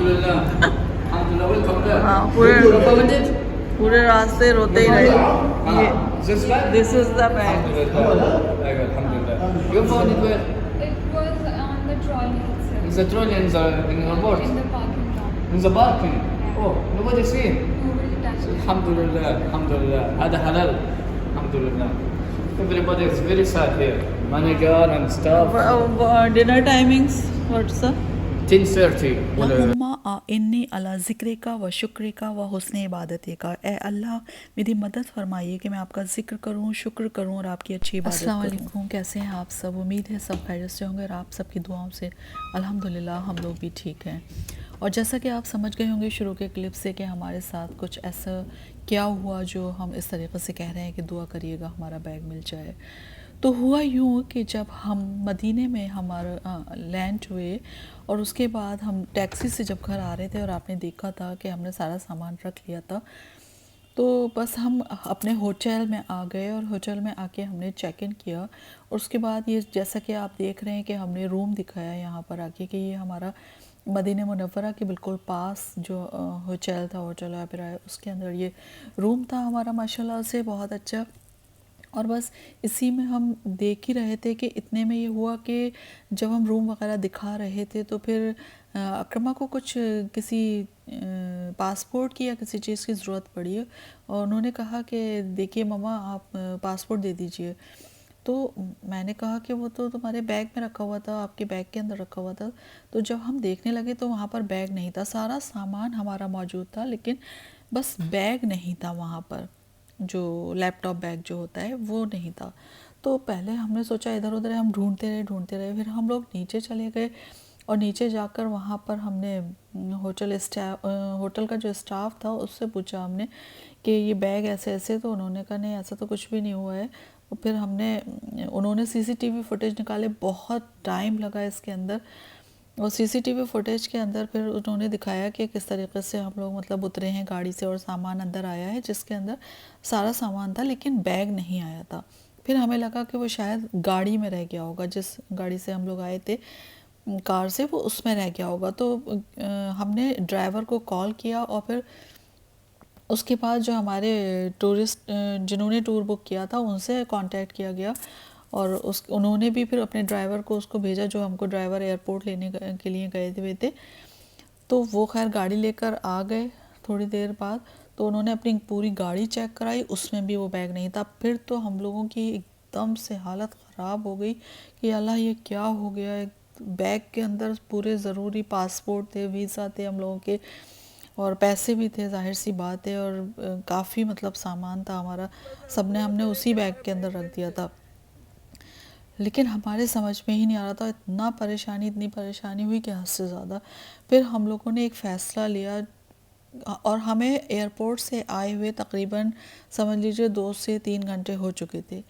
Alhamdulillah. Alhamdulillah, welcome there. हाँ, You found it? पूरे रास्ते रोते ही रहे. ये This bag? this is the bag. Alhamdulillah. Alhamdulillah. You found it where? It was on the trolley itself. In the trolley in the airport? In the parking lot. In the parking? Yeah. Oh, nobody see? Nobody touched it. Alhamdulillah. Alhamdulillah. هذا حلال. Alhamdulillah. Everybody is very sad here. Manager and staff. Dinner timings, what's the? 10:30. अल्लाहुम्मा इन्नी अला ज़िक्र का व शुक्र का व हुस्न इबादत का, ए अल्लाह मेरी मदद फरमाइए कि मैं आपका ज़िक्र करूं, शुक्र करूं और आपकी अच्छी इबादत करूं। अस्सलाम वालेकुम, कैसे हैं आप सब? उम्मीद है सब खैरियत से होंगे और आप सबकी दुआओं से अल्हम्दुलिल्लाह हम लोग भी ठीक हैं। और जैसा कि आप समझ गए होंगे शुरू के क्लिप से कि हमारे साथ कुछ ऐसा क्या हुआ जो हम इस तरीक़े से कह रहे हैं कि दुआ करिएगा हमारा बैग मिल जाए। तो हुआ यूँ कि जब हम मदीने में हमारा लैंड हुए और उसके बाद हम टैक्सी से जब घर आ रहे थे और आपने देखा था कि हमने सारा सामान रख लिया था, तो बस हम अपने होटल में आ गए और होटल में आके हमने चेक इन किया। और उसके बाद ये जैसा कि आप देख रहे हैं कि हमने रूम दिखाया यहाँ पर आके कि ये हमारा मदीना मुनव्वरा के बिल्कुल पास जो होटल था, होटल ओबेरॉय, उसके अंदर ये रूम था हमारा माशाल्लाह से बहुत अच्छा। और बस इसी में हम देख ही रहे थे कि इतने में ये हुआ कि जब हम रूम वगैरह दिखा रहे थे तो फिर अकरमा को कुछ किसी पासपोर्ट की या किसी चीज़ की ज़रूरत पड़ी है और उन्होंने कहा कि देखिए मम्मा आप पासपोर्ट दे दीजिए। तो मैंने कहा कि वो तो तुम्हारे बैग में रखा हुआ था, आपके बैग के अंदर रखा हुआ था। तो जब हम देखने लगे तो वहाँ पर बैग नहीं था, सारा सामान हमारा मौजूद था लेकिन बस बैग नहीं था वहाँ पर, जो लैपटॉप बैग जो होता है वो नहीं था। तो पहले हमने सोचा इधर उधर हम ढूंढते रहे, फिर हम लोग नीचे चले गए और नीचे जाकर वहाँ पर हमने होटल का जो स्टाफ था उससे पूछा हमने कि ये बैग ऐसे ऐसे, तो उन्होंने कहा नहीं ऐसा तो कुछ भी नहीं हुआ है। और फिर उन्होंने सीसीटीवी फुटेज निकाले, बहुत टाइम लगा इसके अंदर। और सीसीटीवी फुटेज के अंदर फिर उन्होंने दिखाया कि किस तरीके से हम लोग मतलब उतरे हैं गाड़ी से और सामान अंदर आया है, जिसके अंदर सारा सामान था लेकिन बैग नहीं आया था। फिर हमें लगा कि वो शायद गाड़ी में रह गया होगा, जिस गाड़ी से हम लोग आए थे कार से, वो उसमें रह गया होगा। तो हमने ड्राइवर को कॉल किया और फिर उसके बाद जो हमारे टूरिस्ट जिन्होंने टूर बुक किया था उनसे कांटेक्ट किया गया और उन्होंने भी फिर अपने ड्राइवर को उसको भेजा, जो हमको ड्राइवर एयरपोर्ट लेने के लिए गए हुए थे। तो वो खैर गाड़ी लेकर आ गए थोड़ी देर बाद, तो उन्होंने अपनी पूरी गाड़ी चेक कराई, उसमें भी वो बैग नहीं था। फिर तो हम लोगों की एकदम से हालत ख़राब हो गई कि अल्लाह ये क्या हो गया है। बैग के अंदर पूरे ज़रूरी पासपोर्ट थे, वीज़ा थे हम लोगों के और पैसे भी थे, जाहिर सी बात है, और काफ़ी मतलब सामान था हमारा, हमने उसी बैग के अंदर रख दिया था। लेकिन हमारे समझ में ही नहीं आ रहा था, इतनी परेशानी हुई कि हद से ज़्यादा। फिर हम लोगों ने एक फ़ैसला लिया और हमें एयरपोर्ट से आए हुए तकरीबन समझ लीजिए 2 से 3 घंटे हो चुके थे।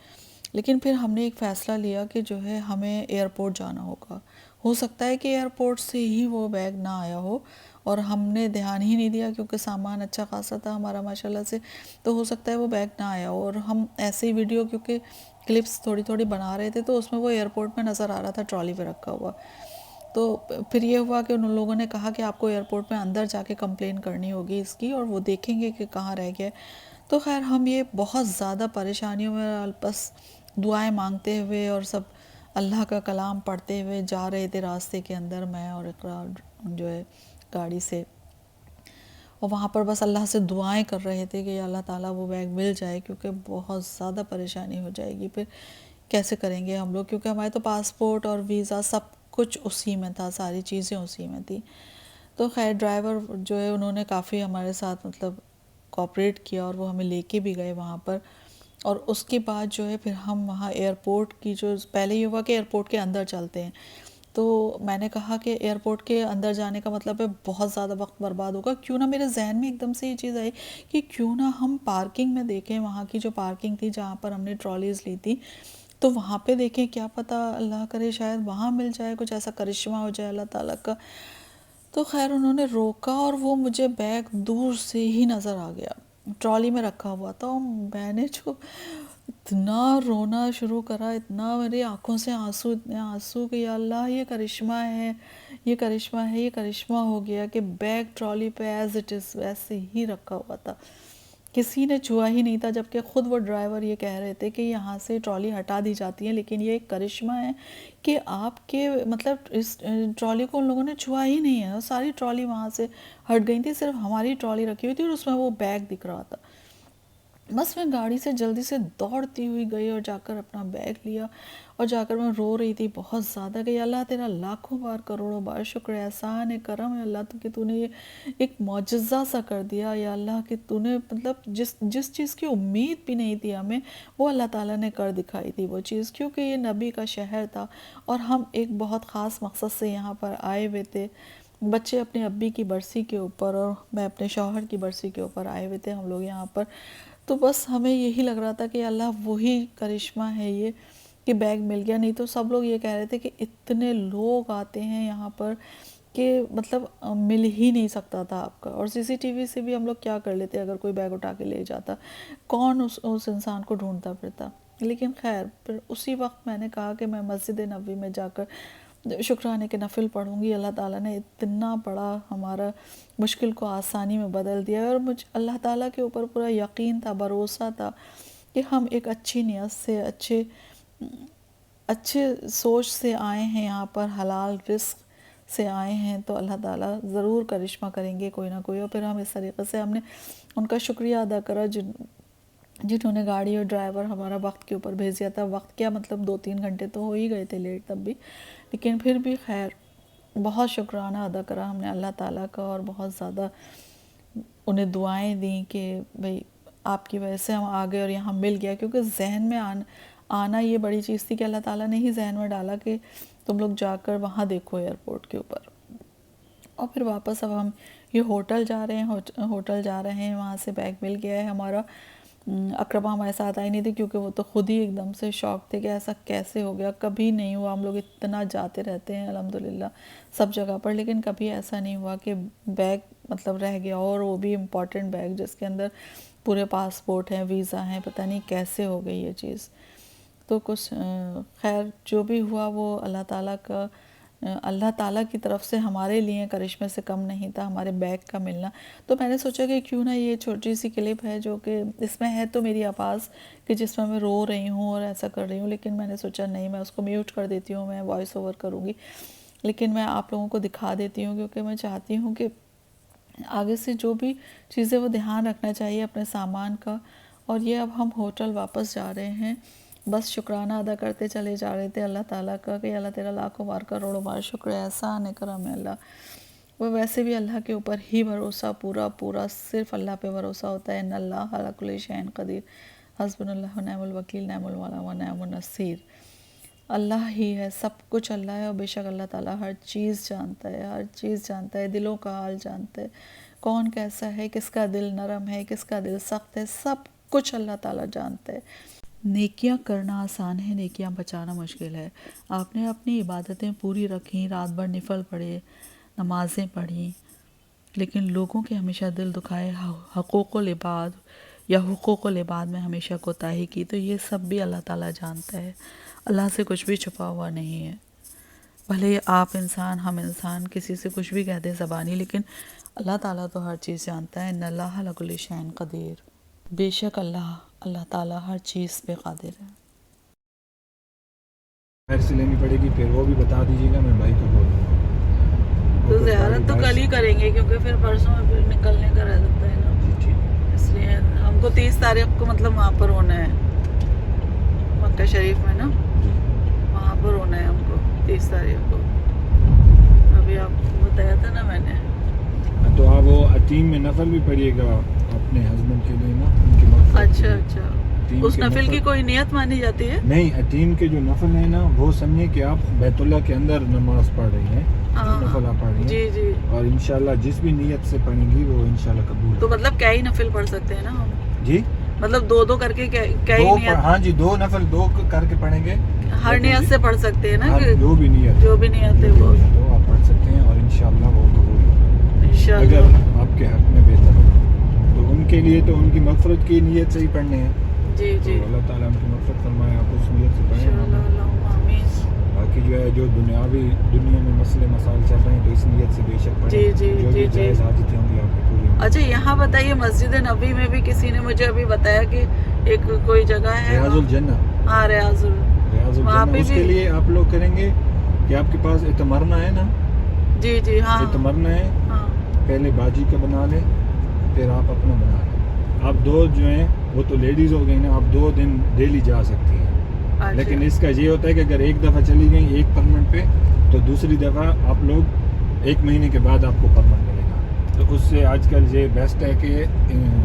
लेकिन फिर हमने एक फ़ैसला लिया कि जो है हमें एयरपोर्ट जाना होगा। हो सकता है कि एयरपोर्ट से ही वो बैग ना आया हो और हमने ध्यान ही नहीं दिया क्योंकि सामान अच्छा खासा था हमारा माशाल्लाह से, तो हो सकता है वो बैग ना आया हो। और हम ऐसे ही वीडियो क्योंकि क्लिप्स थोड़ी थोड़ी बना रहे थे तो उसमें वो एयरपोर्ट में नज़र आ रहा था ट्रॉली पे रखा हुआ। तो फिर ये हुआ कि उन लोगों ने कहा कि आपको एयरपोर्ट में अंदर जाके कंप्लेन करनी होगी इसकी और वो देखेंगे कि कहाँ रह गया है। तो खैर हम ये बहुत ज़्यादा परेशानियों में बस दुआएं मांगते हुए और सब अल्लाह का कलाम पढ़ते हुए जा रहे थे रास्ते के अंदर, मैं और इकरा जो है गाड़ी से, और वहाँ पर बस अल्लाह से दुआएं कर रहे थे कि अल्लाह ताला वो बैग मिल जाए क्योंकि बहुत ज़्यादा परेशानी हो जाएगी। फिर कैसे करेंगे हम लोग, क्योंकि हमारे तो पासपोर्ट और वीज़ा सब कुछ उसी में था, सारी चीज़ें उसी में थी। तो खैर ड्राइवर जो है उन्होंने काफ़ी हमारे साथ मतलब कोऑपरेट किया और वो हमें लेके भी गए वहाँ पर। और उसके बाद जो है फिर हम वहाँ एयरपोर्ट की जो पहले ये हुआ कि एयरपोर्ट के अंदर चलते हैं, तो मैंने कहा कि एयरपोर्ट के अंदर जाने का मतलब है बहुत ज़्यादा वक्त बर्बाद होगा, क्यों ना मेरे जहन में एकदम से ये चीज़ आई कि क्यों ना हम पार्किंग में देखें, वहाँ की जो पार्किंग थी जहाँ पर हमने ट्रॉलीज़ ली थी, तो वहाँ पे देखें, क्या पता अल्लाह करे शायद वहाँ मिल जाए, कुछ ऐसा करिश्मा हो जाए अल्लाह ताला का। तो खैर उन्होंने रोका और वो मुझे बैग दूर से ही नज़र आ गया, ट्रॉली में रखा हुआ था। और मैंने जो اتنا رونا شروع کرا, اتنا میری آنکھوں سے آنسو, اتنے آنسو کہ یا اللہ یہ کرشمہ ہے, یہ کرشمہ ہے, یہ کرشمہ ہو گیا کہ بیگ ٹرالی پہ ایز اٹ از ویسے ہی رکھا ہوا تھا, کسی نے چھوا ہی نہیں تھا, جبکہ خود وہ ڈرائیور یہ کہہ رہے تھے کہ یہاں سے ٹرالی ہٹا دی جاتی ہے, لیکن یہ ایک کرشمہ ہے کہ آپ کے مطلب اس ٹرالی کو ان لوگوں نے چھوا ہی نہیں ہے, ساری ٹرالی وہاں سے ہٹ گئی تھی, صرف ہماری ٹرالی رکھی ہوئی تھی اور اس میں وہ بیگ دکھ رہا تھا. بس میں گاڑی سے جلدی سے دوڑتی ہوئی گئی اور جا کر اپنا بیگ لیا اور جا کر میں رو رہی تھی بہت زیادہ کہ اللہ تیرا لاکھوں بار کروڑوں بار شکر ہے, احسان ہے, کرم ہے اللہ تو کہ تو نے یہ ایک معجزہ سا کر دیا یا اللہ کہ تو نے مطلب جس چیز کی امید بھی نہیں تھی ہمیں وہ اللہ تعالیٰ نے کر دکھائی تھی وہ چیز, کیونکہ یہ نبی کا شہر تھا اور ہم ایک بہت خاص مقصد سے یہاں پر آئے ہوئے تھے. بچے اپنے ابی کی برسی کے اوپر اور میں اپنے شوہر کی برسی کے اوپر آئے ہوئے تھے ہم لوگ یہاں پر. تو بس ہمیں یہی لگ رہا تھا کہ اللہ وہی کرشمہ ہے یہ کہ بیگ مل گیا, نہیں تو سب لوگ یہ کہہ رہے تھے کہ اتنے لوگ آتے ہیں یہاں پر کہ مطلب مل ہی نہیں سکتا تھا آپ کا, اور سی سی ٹی وی سے بھی ہم لوگ کیا کر لیتے اگر کوئی بیگ اٹھا کے لے جاتا, کون اس انسان کو ڈھونڈتا پھرتا. لیکن خیر پھر اسی وقت میں نے کہا کہ میں مسجد نبوی میں جا کر شکرانے کے نفل پڑھوں گی, اللہ تعالیٰ نے اتنا بڑا ہمارا مشکل کو آسانی میں بدل دیا, اور مجھے اللہ تعالیٰ کے اوپر پورا یقین تھا, بھروسہ تھا کہ ہم ایک اچھی نیت سے اچھے سوچ سے آئے ہیں یہاں پر, حلال رزق سے آئے ہیں, تو اللہ تعالیٰ ضرور کرشمہ کریں گے کوئی نہ کوئی. اور پھر ہم اس طریقے سے ہم نے ان کا شکریہ ادا کرا جنہوں نے گاڑی اور ڈرائیور ہمارا وقت کے اوپر بھیج دیا تھا. وقت کیا مطلب 2-3 گھنٹے تو ہو ہی گئے تھے لیٹ تب بھی, لیکن پھر بھی خیر بہت شکرانہ ادا کرا ہم نے اللہ تعالیٰ کا, اور بہت زیادہ انہیں دعائیں دیں کہ بھئی آپ کی وجہ سے ہم آ گئے اور یہاں مل گیا, کیونکہ ذہن میں آنا یہ بڑی چیز تھی کہ اللہ تعالیٰ نے ہی ذہن میں ڈالا کہ تم لوگ جا کر وہاں دیکھو ایئرپورٹ کے اوپر. اور پھر واپس اب ہم یہ ہوٹل جا رہے ہیں, وہاں سے بیگ مل گیا ہے ہمارا. اقربا ہمارے ساتھ آئی نہیں تھی کیونکہ وہ تو خود ہی ایک دم سے شوق تھے کہ ایسا کیسے ہو گیا, کبھی نہیں ہوا, ہم لوگ اتنا جاتے رہتے ہیں الحمدللہ سب جگہ پر, لیکن کبھی ایسا نہیں ہوا کہ بیگ مطلب رہ گیا, اور وہ بھی امپورٹنٹ بیگ جس کے اندر پورے پاسپورٹ ہیں, ویزا ہیں, پتہ نہیں کیسے ہو گئی یہ چیز. تو کچھ خیر جو بھی ہوا وہ اللہ تعالیٰ کی طرف سے ہمارے لیے کرشمے سے کم نہیں تھا ہمارے بیگ کا ملنا. تو میں نے سوچا کہ کیوں نہ یہ چھوٹی سی کلپ ہے جو کہ اس میں ہے تو میری آواز کہ جس میں میں رو رہی ہوں اور ایسا کر رہی ہوں, لیکن میں نے سوچا نہیں میں اس کو میوٹ کر دیتی ہوں, میں وائس اوور کروں گی, لیکن میں آپ لوگوں کو دکھا دیتی ہوں کیونکہ میں چاہتی ہوں کہ آگے سے جو بھی چیزیں وہ دھیان رکھنا چاہیے اپنے سامان کا. اور یہ اب ہم ہوٹل واپس جا رہے ہیں, بس شکرانہ ادا کرتے چلے جا رہے تھے اللہ تعالیٰ کا کہ اللہ تیرا لاکھوں بار کروڑوں بار شکر ہے, احسان ہے, کرم ہے اللہ. وہ ویسے بھی اللہ کے اوپر ہی بھروسہ پورا صرف اللہ پہ بھروسہ ہوتا ہے. ان اللہ علی کل شیء قدیر, حسبنا اللہ و نعم الوکیل, نعم المولا و نعم النصیر. اللہ ہی ہے, سب کچھ اللہ ہے, اور بے شک اللہ تعالیٰ ہر چیز جانتا ہے, دلوں کا حال جانتا ہے, کون کیسا ہے, کس کا دل نرم ہے, کس کا دل سخت ہے, سب کچھ اللہ تعالیٰ جانتا ہے. نیکیاں کرنا آسان ہے, نیکیاں بچانا مشکل ہے. آپ نے اپنی عبادتیں پوری رکھیں, رات بھر نفل پڑھے, نمازیں پڑھیں, لیکن لوگوں کے ہمیشہ دل دکھائے, حقوق العباد میں ہمیشہ کوتاہی کی, تو یہ سب بھی اللہ تعالیٰ جانتا ہے. اللہ سے کچھ بھی چھپا ہوا نہیں ہے. بھلے آپ انسان, ہم انسان, کسی سے کچھ بھی کہہ دیں زبانی, لیکن اللہ تعالیٰ تو ہر چیز جانتا ہے. ان اللہ علی کل شیء قدیر, بے شک اللہ تعالیٰ ہر چیز پہ قادر ہے. سے لینی پڑے گی, پھر وہ بھی بتا دیجیے گا, میں بھائی کو بول دوں گا. تو زیارت تو کل ہی کریں گے کیونکہ پھر پرسوں میں پھر نکلنے کا رہ سکتا ہے نا. جی ٹھیک, اس لیے ہم کو 30 تاریخ کو مطلب وہاں پر ہونا ہے, مکہ شریف میں نا, وہاں پر ہونا ہے ہم کو 30 تاریخ کو. ابھی آپ کو بتایا تھا نا میں نے. تو آپ وہ عتیم میں نفل بھی پڑھیے گا اپنے ہسبینڈ کے لیے نا, ان کی مغفرت کے لیے. اچھا اس نفل کی کوئی نیت مانی جاتی ہے؟ نہیں, عتیم کے جو نفل ہیں نا وہ سمجھے کہ آپ بیت اللہ کے اندر نماز پڑھ رہی ہیں, نفل آپ پڑھ رہی ہیں, جی, اور انشاءاللہ جس بھی نیت سے پڑھیں گی وہ انشاءاللہ قبول. تو مطلب کیا ہی نفل پڑھ سکتے ہیں نا ہم؟ جی مطلب 2 کر کے کیا ہی نیت؟ ہاں جی, 2 نفل 2 کر کے پڑھیں گے, ہر نیت سے پڑھ سکتے ہیں نا, جو بھی نیت ہے وہ آپ پڑھ سکتے ہیں, اور انشاءاللہ وہ قبول ہوگا انشاءاللہ. اگر آپ کے حق میں بہتر ہو تو ان کے لیے تو ان کی مغفرت کی نیت سے ہی پڑھنے ہیں. जी जी तो अल्लाह ताला उनकी मग़फ़िरत फरमाए, आप उस नीयत से पढ़ें। इंशाअल्लाह, अल्लाहुम्मा आमीन। बाकी जो है जो दुनिया में मसले मसाइल चल रहे हैं तो इस नीयत से बेशक पढ़ें। जी, जी, जो जी, भी जी। जायज़ हाजतें होंगी आपकी पूरी होंगी। अच्छा, यहाँ बताइए, मस्जिद नबी में भी किसी ने मुझे अभी बताया कि एक कोई जगह है, रियाजुल जन्ना, हाँ रियाजुल, रियाजुल वहाँ जन्ना, पे उसके भी- लिए आप लोग करेंगे कि आपके पास इतमरना है ना, जी जी हाँ इतमरना है, हाँ पहले बाजी का बना लें, फिर आप अपना बना लें। आप दो जो हैं वो तो लेडीज़ हो गई ना, आप 2 दिन डेली जा सकती हैं। अच्छा। लेकिन इसका ये होता है कि अगर एक दफ़ा चली गई एक परमेंट पे, तो दूसरी दफ़ा आप लोग 1 महीने के बाद आपको परमेंट मिलेगा। तो उससे आजकल ये बेस्ट है कि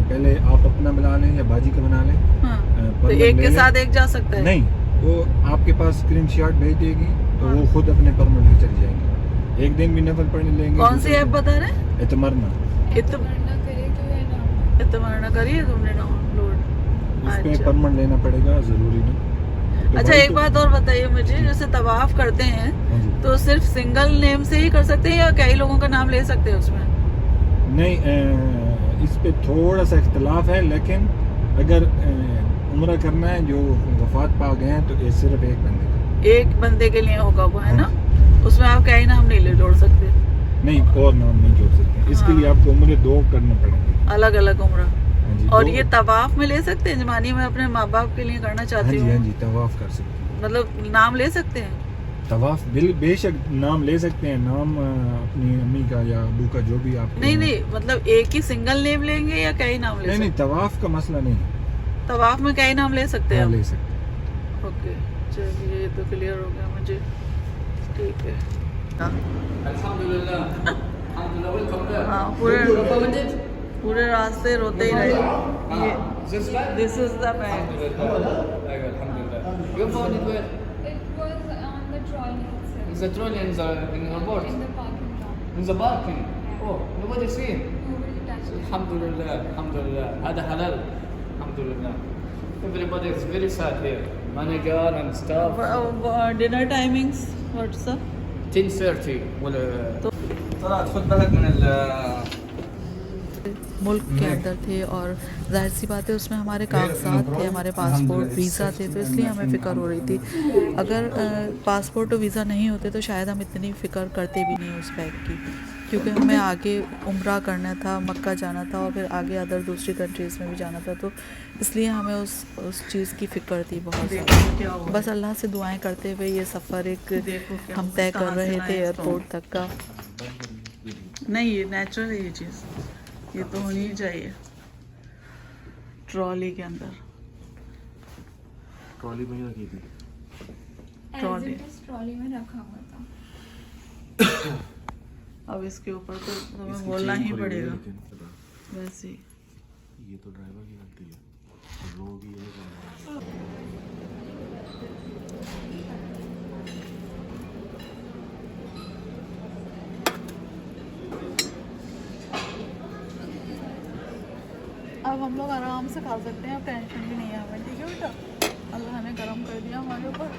पहले आप अपना बना लें या बाजी का बना लें। हाँ, तो परमेंट एक ले के लें। साथ एक जा सकता है? नहीं, वो आपके पास स्क्रीन शॉट भेज देगी तो हाँ। वो खुद अपने परमेंट में चली जाएंगे। एक दिन भी नफल पढ़ने लेंगे। कौन सी ऐप बता रहे हैं? इतमरना, वरना करे तो है ना। इत्तेमार करिए तुमने डाउनलोड। उस पे अच्छा। परमेंट लेना पड़ेगा, ज़रूरी ना। तो अच्छा, भाई एक तो- बात और बताइए मुझे, जैसे तवाफ करते हैं हाँ जी। तो सिर्फ सिंगल नेम से ही कर सकते हैं या कई लोगों का नाम ले सकते हैं उसमें? नहीं, इस पे थोड़ा सा इख्तलाफ है, लेकिन अगर उम्रा करना है जो वफात पा गए हैं तो ये सिर्फ एक बंदे का, एक बंदे के लिए होगा वो, है हाँ ना? उसमें आप कई नाम नहीं ले जोड़ सकते, नहीं और नाम नहीं जोड़ सकते। इसके हाँ। लिए आपको उम्रे 2 करने पड़ेंगे। अलग अलग उम्र। हाँ जी, और 2 ये तवाफ में ले सकते हैं? जमानी में अपने माँ बाप के लिए करना हाँ चाहती जी, हाँ हूँ, जी, तवाफ कर सकते हैं। मतलब नाम ले सकते हैं? तवाफ बेशक नाम ले सकते हैं, नाम अपनी अम्मी का या अबू का, जो भी आप नहीं नहीं, मतलब एक ही सिंगल नेम लेंगे या कई नाम ले नहीं नहीं, सकते तवाफ का मसला नहीं है, हैं? तवाफ में कई नाम ले सकते हैं हाँ, हम? ले सकते हैं। ओके, चलिए ये तो क्लियर हो गया मुझे, ठीक है। हाँ, Alhamdulillah. Alhamdulillah. Welcome back. हाँ, You found it? पूरे रास्ते रोते ही रहे। ये This bag? This is the bag. Alhamdulillah. Alhamdulillah. You found it where? It was on the trolley itself. It's a trolley in the airport. In the parking lot. In the parking. Oh, nobody seen. Nobody touched it. Alhamdulillah. Alhamdulillah. هذا halal. Alhamdulillah. Everybody is very sad here. Manager and staff. Dinner timings WhatsApp 10:30 ولا طلعت خد بالك من मुल्क के अंदर थे और जाहिर सी बात है उसमें हमारे कागजात थे, हमारे पासपोर्ट वीज़ा थे, तो इसलिए हमें फ़िक्र हो रही थी। अगर पासपोर्ट और वीज़ा नहीं होते तो शायद हम इतनी फ़िक्र करते भी नहीं उस बैग की, क्योंकि हमें आगे उम्रा करना था, मक्का जाना था और फिर आगे अदर दूसरी कंट्रीज़ में भी जाना था, तो इसलिए हमें उस चीज़ की फ़िक्र थी बहुत ज़्यादा। बस अल्लाह से दुआएं करते हुए ये सफ़र एक हम तय कर रहे थे एयरपोर्ट तक का। नहीं, ये नेचुरल है ये चीज़, ये तो होनी ही चाहिए ट्रॉली के अंदर। ट्रॉली में ही रखी थी। As it is trolley में रखा हुआ था। अब इसके ऊपर तो तुम्हें इसकी बोलना चेन ही खुली हुई है, पड़ेगा लेकिन पता, वैसे ही। ये तो ड्राइवर की गलती है, हम लोगों की यही काम है। अब हम लोग आराम से खा सकते हैं, अब टेंशन भी नहीं है हमें, ठीक है बेटा? अल्लाह ने करम कर दिया हमारे ऊपर,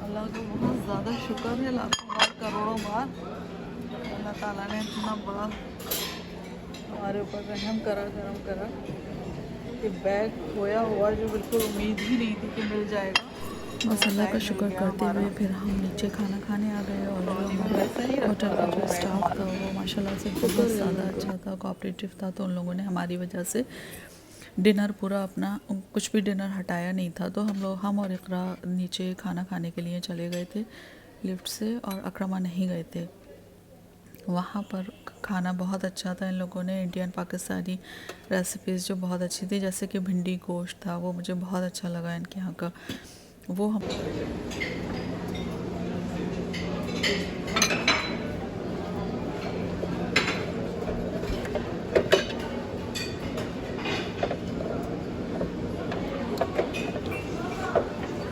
अल्लाह का बहुत ज़्यादा शुक्र है, लाखों बार करोड़ों बार अल्लाह ताला ने इतना बड़ा हमारे ऊपर रहम करा, करम करा कि बैग खोया हुआ जो बिल्कुल उम्मीद ही नहीं थी कि मिल जाएगा, बस अल्लाह का बैग शुक्र मिल गया करते हमारा। हुए फिर हम नीचे खाना खाने आ गए और जो हमारे होटल का जो स्टाफ था वो माशाल्लाह से बहुत ज़्यादा अच्छा था, कोऑपरेटिव था, तो उन लोगों ने हमारी वजह से डिनर पूरा अपना, कुछ भी डिनर हटाया नहीं था, तो हम और इकरा नीचे खाना खाने के लिए चले गए थे लिफ्ट से और अक्रमा नहीं गए थे। वहाँ पर खाना बहुत अच्छा था, इन लोगों ने इंडियन पाकिस्तानी रेसिपीज़ जो बहुत अच्छी थी, जैसे कि भिंडी गोश्त था, वो मुझे बहुत अच्छा लगा इनके यहाँ का, वो हम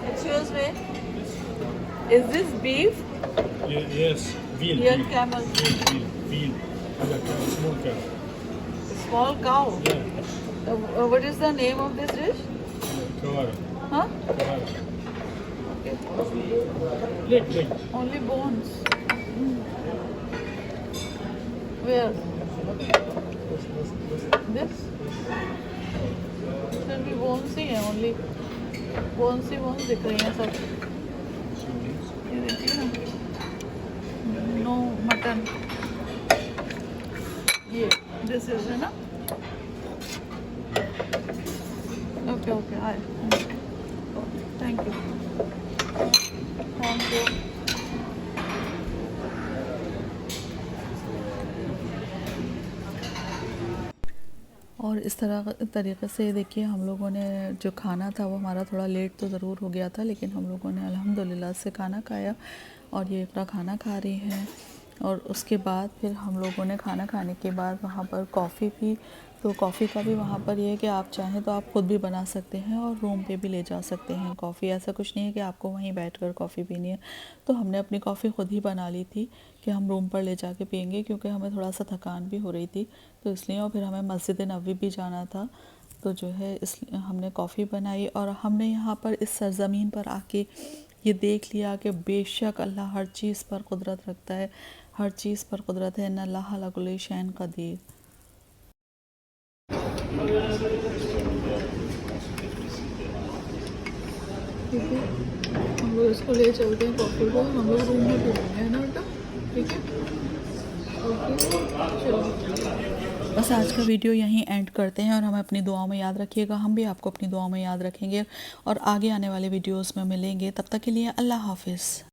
Excuse me, is this beef? Yes, veal. Real camel, Veal. Small cow. small cow. Yeah, What is the name of this dish? kawara. Huh? Kawara. Okay. Leg. Only bones. Where? This? फिर भी bones ही है, only bones ही bones दिख रही हैं सब। ये देखिए ना, नो मटन, ये दिस इज है ना। ओके ओके, आए, थैंक यू थैंक यू। और इस तरीक़े से देखिए हम लोगों ने जो खाना था वो हमारा थोड़ा लेट तो ज़रूर हो गया था, लेकिन हम लोगों ने अल्हम्दुलिल्लाह से खाना खाया। और ये इकरा खाना खा रही हैं, और उसके बाद फिर हम लोगों ने खाना खाने के बाद वहाँ पर कॉफ़ी पी। तो कॉफ़ी का भी वहाँ पर ये है कि आप चाहें तो आप ख़ुद भी बना सकते हैं और रूम पे भी ले जा सकते हैं कॉफ़ी। ऐसा कुछ नहीं है कि आपको वहीं बैठकर कॉफ़ी पीनी है। तो हमने अपनी कॉफ़ी ख़ुद ही बना ली थी कि हम रूम पर ले जाके पियेंगे, क्योंकि हमें थोड़ा सा थकान भी हो रही थी तो इसलिए। और फिर हमें मस्जिद नबवी भी जाना था, तो जो है इसलिए हमने कॉफ़ी बनाई। और हमने यहाँ पर इस सरज़मीन पर आके ये देख लिया कि बेशक अल्लाह हर चीज़ पर कुदरत रखता है, हर चीज़ पर कुदरत है। इन्ना अल्लाह अला कुल्ली शैइन क़दीर। ठीक है, हम लोग इसको ले चलते हैं कॉफ़ी को, हम लोग रूम में पीएंगे, है ना बेटा? ठीक है, ओके चलो। बस आज का वीडियो यहीं एंड करते हैं, और हमें अपनी दुआओं में याद रखिएगा। हम भी आपको अपनी दुआओं में याद रखेंगे और आगे आने वाले वीडियोस में मिलेंगे। तब तक के लिए अल्लाह हाफ़िज़।